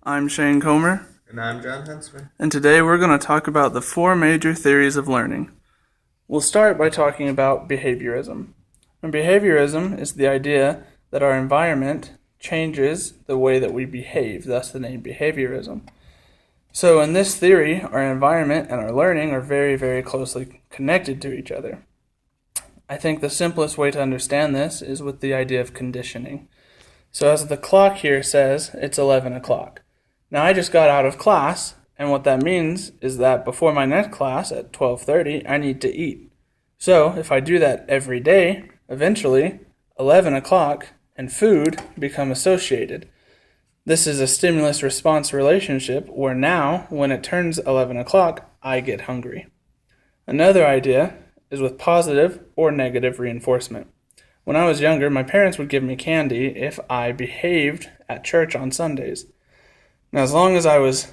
I'm Shane Comer, And I'm John Huntsman. and today we're going to talk about the four major theories of learning. We'll start by talking about behaviorism. And behaviorism is the idea that our environment changes the way that we behave, thus the name behaviorism. So in this theory, our environment and our learning are very, very closely connected to each other. I think the simplest way to understand this is with the idea of conditioning. So as the clock here says, it's 11 o'clock. Now I just got out of class, and what that means is that before my next class at 12:30, I need to eat. So if I do that every day, eventually 11 o'clock and food become associated. This is a stimulus-response relationship where now, when it turns 11 o'clock, I get hungry. Another idea is with positive or negative reinforcement. When I was younger, my parents would give me candy if I behaved at church on Sundays. Now, as long as I was,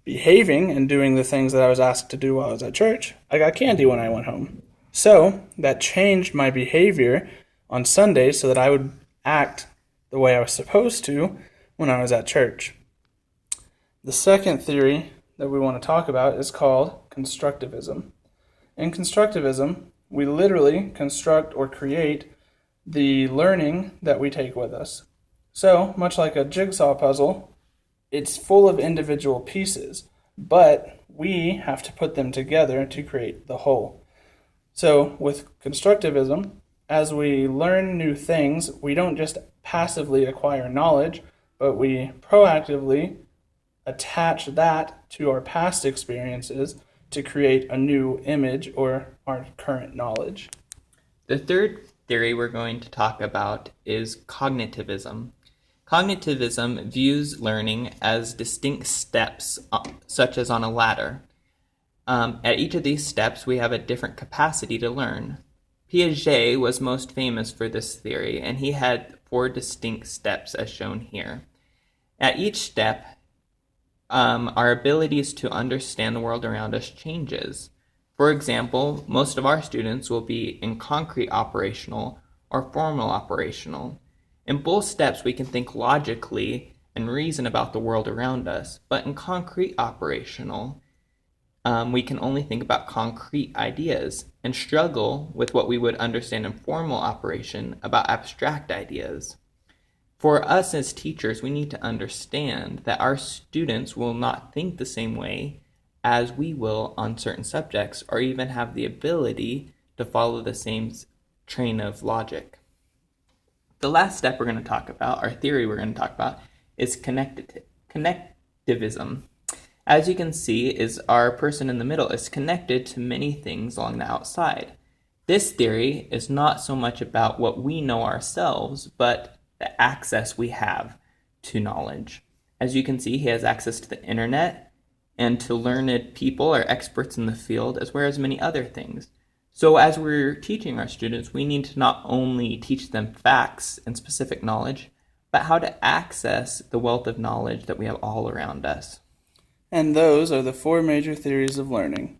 behaving and doing the things that I was asked to do while I was at church, I got candy when I went home. So that changed my behavior on Sundays so that I would act the way I was supposed to when I was at church. The second theory that we want to talk about is called constructivism. In constructivism, we literally construct or create the learning that we take with us. So, much like a jigsaw puzzle, it's full of individual pieces, but we have to put them together to create the whole. So, with constructivism, as we learn new things, we don't just passively acquire knowledge, but we proactively attach that to our past experiences to create a new image or our current knowledge. The third theory we're going to talk about is cognitivism. Cognitivism views learning as distinct steps, such as on a ladder. At each of these steps, we have a different capacity to learn. Piaget was most famous for this theory, and he had 4 distinct steps as shown here. At each step, our abilities to understand the world around us changes. For example, most of our students will be in concrete operational or formal operational. In both steps, we can think logically and reason about the world around us, but in concrete operational, we can only think about concrete ideas and struggle with what we would understand in formal operation about abstract ideas. For us as teachers, we need to understand that our students will not think the same way as we will on certain subjects, or even have the ability to follow the same train of logic. The last step we're going to talk about, our theory we're going to talk about, is connectivism. As you can see, is our person in the middle is connected to many things along the outside. This theory is not so much about what we know ourselves, but the access we have to knowledge. As you can see, he has access to the internet and to learned people or experts in the field, as well as many other things. So as we're teaching our students, we need to not only teach them facts and specific knowledge, but how to access the wealth of knowledge that we have all around us. And those are the four major theories of learning.